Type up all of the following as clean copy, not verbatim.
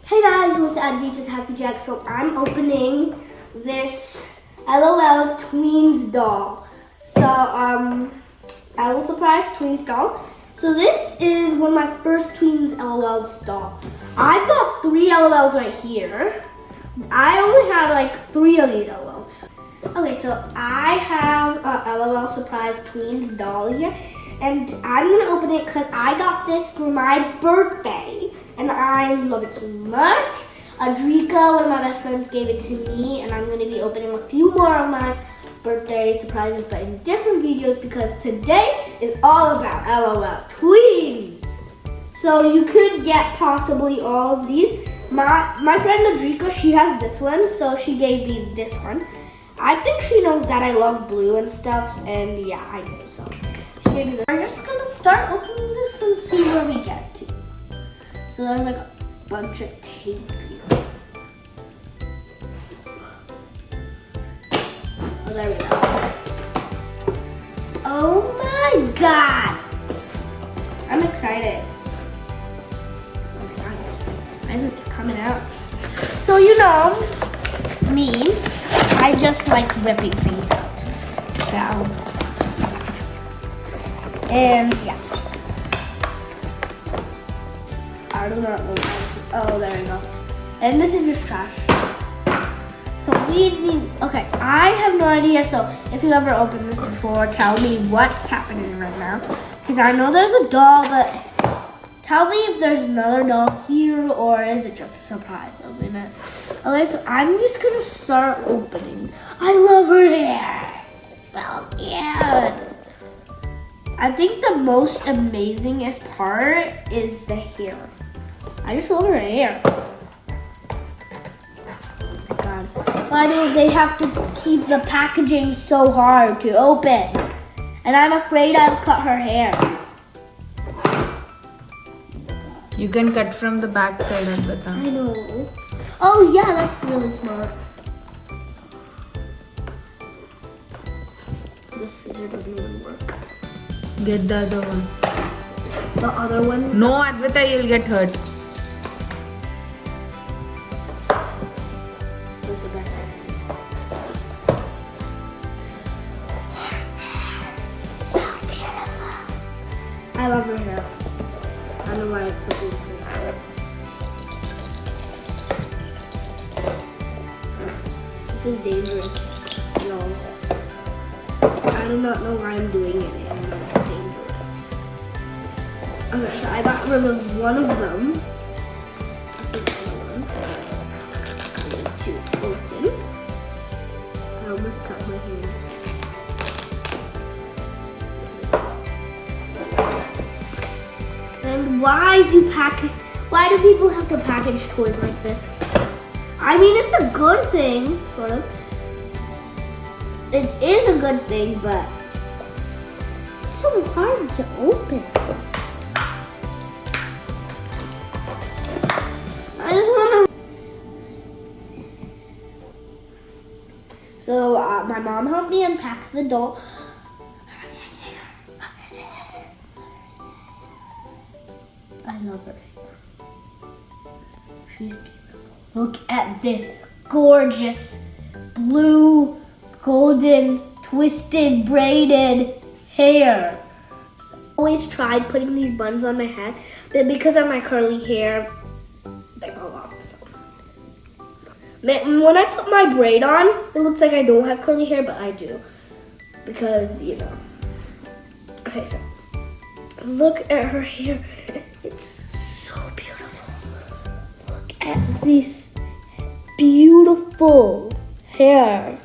Hey guys, welcome to ADVITA'S Happy Jack. So I'm opening this LOL Tweens doll. So LOL Surprise Tweens doll. So this is one of my first Tweens LOL's doll. I've got 3 LOLs right here. I only have like 3 of these LOLs. Okay, so I have a LOL Surprise Tweens doll here. And I'm gonna open it because I got this for my birthday. And I love it so much. Adrika, one of my best friends, gave it to me. And I'm gonna be opening a few more of my birthday surprises, but in different videos, because today is all about LOL Tweens. So you could get possibly all of these. My friend Adrika, she has this one, so she gave me this one. I think she knows that I love blue and stuff, and yeah, I do, so she gave me this. We're just gonna start opening this and see where we get to. So there's like a bunch of tape here. Oh, there we go. Oh my god! I'm excited. Oh my god. Why isn't it coming out? So you know, me, I just like ripping things out. So, and yeah. I do not know. Oh, there we go. And this is just trash. So we need, okay, I have no idea. So if you ever opened this before, tell me what's happening right now. Because I know there's a doll, but tell me if there's another doll here or is it just a surprise, isn't it? Okay, so I'm just gonna start opening. I love her hair. So cute. I think the most amazingest part is the hair. I just love her hair. Oh my god. Why do they have to keep the packaging so hard to open? And I'm afraid I'll cut her hair. You can cut from the back side of the thumb. I know. Oh yeah, that's really smart. This scissor doesn't even work. Get the other one. The other one? No, Advita, you'll get hurt. This is the best So beautiful. I love her hair. I don't know why it's so beautiful. This is dangerous, y'all. I do not know why I'm doing it, and it's dangerous. Okay, so I got rid of one of them. This is the other one. I need to open. I almost cut my hand. And why do people have to package toys like this? I mean, it's a good thing, sort of. It is a good thing, but it's so hard to open. I just want to. So my mom helped me unpack the doll. I love her. She's beautiful. Look at this gorgeous blue, golden, twisted, braided hair. I always tried putting these buns on my head, but because of my curly hair, they fall off. So when I put my braid on, it looks like I don't have curly hair, but I do. Because, you know. Okay, so look at her hair. It's so beautiful. Look at this beautiful hair.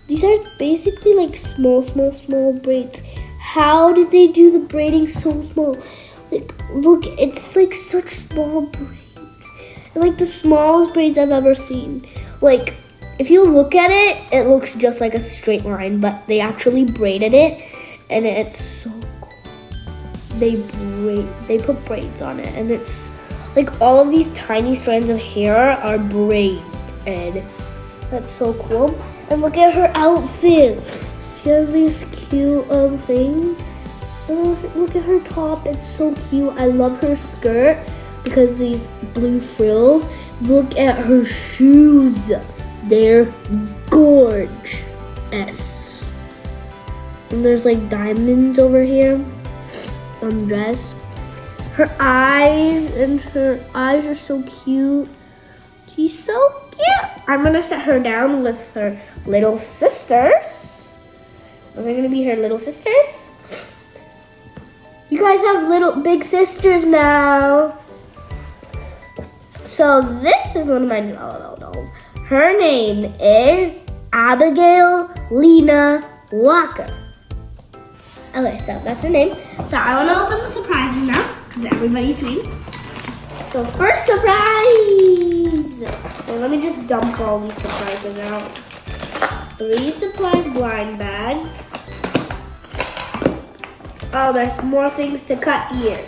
These are basically like small braids. How did they do the braiding so small? Like, look, it's like such small braids. They're like the smallest braids I've ever seen. Like, if you look at it, it looks just like a straight line, but they actually braided it, and it's so cool. They put braids on it, and it's like all of these tiny strands of hair are braided. That's so cool. And look at her outfit. She has these cute things. Oh, look at her top. It's so cute. I love her skirt because these blue frills. Look at her shoes. They're gorgeous. And there's like diamonds over here on the dress. Her eyes are so cute. She's so cute. I'm gonna set her down with her little sisters. Are they gonna be her little sisters? You guys have big sisters now. So this is one of my new LOL dolls. Her name is Abigail Lena Walker. Okay, so that's her name. So I want to open the surprises now because everybody's waiting. So first surprise. Well, let me just dump all these surprises out. 3 surprise blind bags. Oh, there's more things to cut here.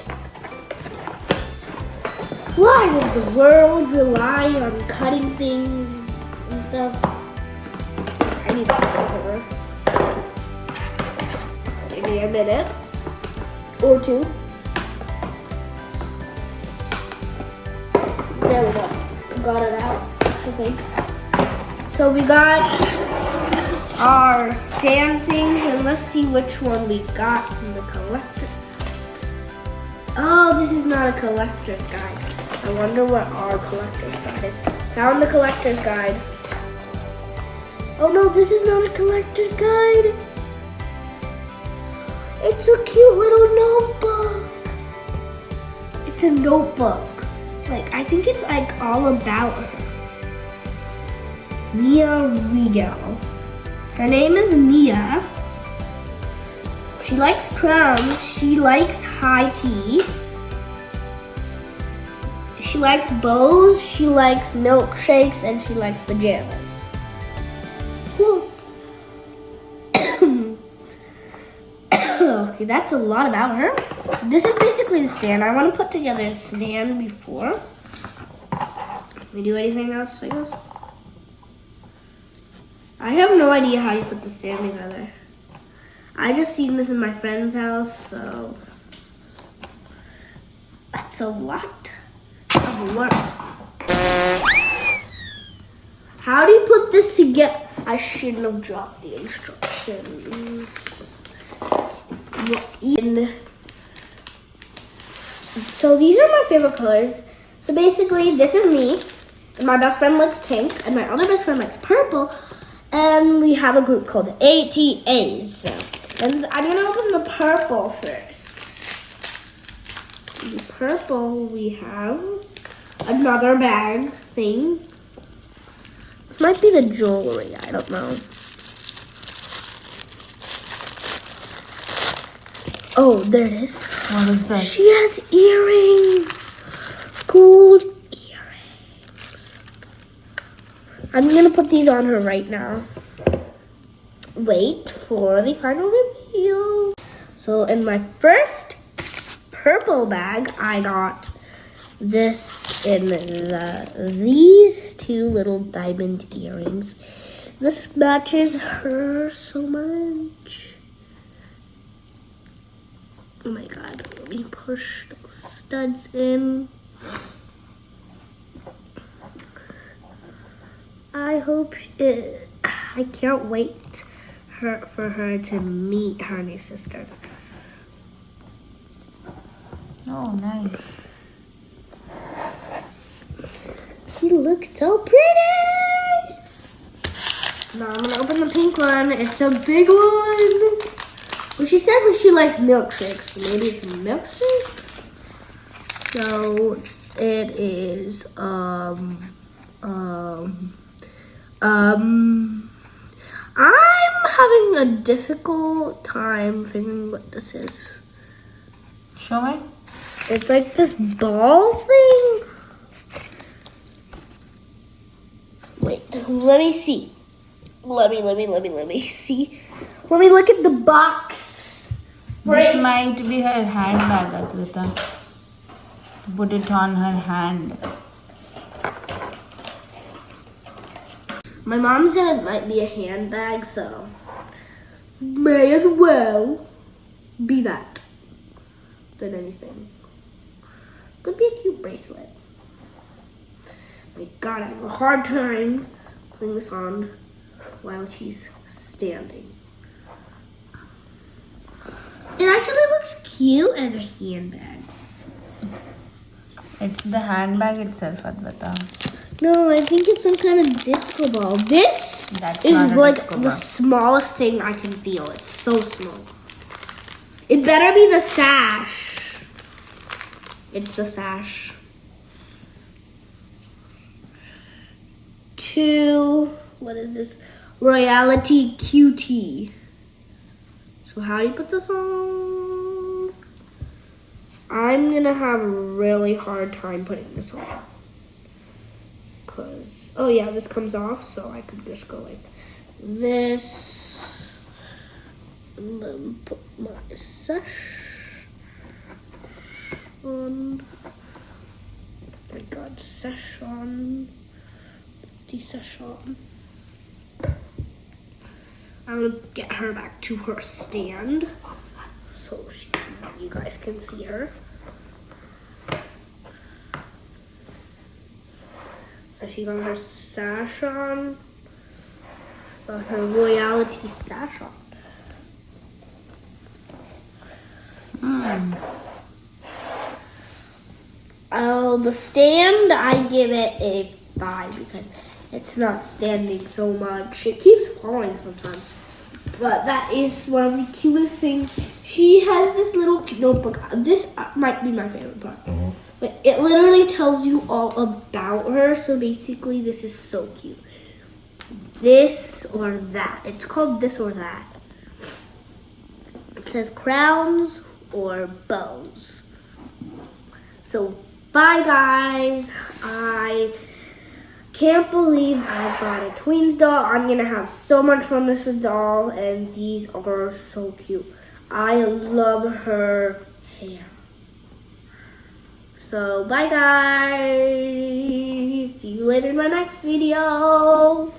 Why does the world rely on cutting things and stuff? I need to cut over. Give me a minute or 2. There we go. Got it out, I think. So we got our stand things, and let's see which one we got from the collector. Oh, this is not a collector's guide. I wonder what our collector's guide is. Found the collector's guide. Oh no, this is not a collector's guide. It's a cute little notebook. It's a notebook. Like, I think it's like all about her. Mia Regal. Her name is Mia. She likes crumbs. She likes high tea. She likes bows. She likes milkshakes, and she likes pajamas. Okay, that's a lot about her. This is basically the stand. I want to put together a stand before we do anything else, I guess. I have no idea how you put the stand together. I just seen this in my friend's house, so that's a lot of work. How do you put this together? I shouldn't have dropped the instructions. So these are my favorite colors. So basically, this is me, and my best friend likes pink, and my other best friend likes purple, and we have a group called ADVITA'S. And I'm gonna open the purple first. In purple, we have another bag thing. This might be the jewelry, I don't know. Oh, there it is. What is that? She has earrings. Gold earrings. I'm gonna put these on her right now. Wait for the final reveal. So in my first purple bag, I got this in these 2 little diamond earrings. This matches her so much. Oh my god, let me push those studs in. I can't wait for her to meet her new sisters. Oh, nice. She looks so pretty. Now I'm gonna open the pink one. It's a big one. Well, she said that she likes milkshakes, so maybe it's a milkshake. So it is I'm having a difficult time figuring what this is. Show me. It's like this ball thing. Wait, let me see. Let me see. Let me look at the box. This might be her handbag, Advita. Put it on her hand. My mom said it might be a handbag, so may as well be that. than anything. Could be a cute bracelet. My God, I have a hard time putting this on while she's standing. It actually looks cute as a handbag. It's the handbag itself, Advita. No, I think it's some kind of disco ball. This That's is not a like disco the ball. smallest thing I can feel. It's so small. It better be the sash. It's the sash. What is this? Royalty QT. So how do you put this on? I'm gonna have a really hard time putting this on. Cause, oh yeah, this comes off, so I could just go like this. And then put my sash on. I got sash on. The sash on. I'm gonna get her back to her stand so you guys can see her. So she got her sash on, got her royalty sash on. The stand, I give it a 5 because it's not standing so much. It keeps falling sometimes. But that is one of the cutest things. She has this little notebook. This might be my favorite part. But it literally tells you all about her. So basically, this is so cute. This or that. It's called this or that. It says crowns or bows. So, bye guys. I can't believe I got a Tweens doll. I'm gonna have so much fun with dolls, and these are so cute. I love her hair. So bye guys. See you later in my next video.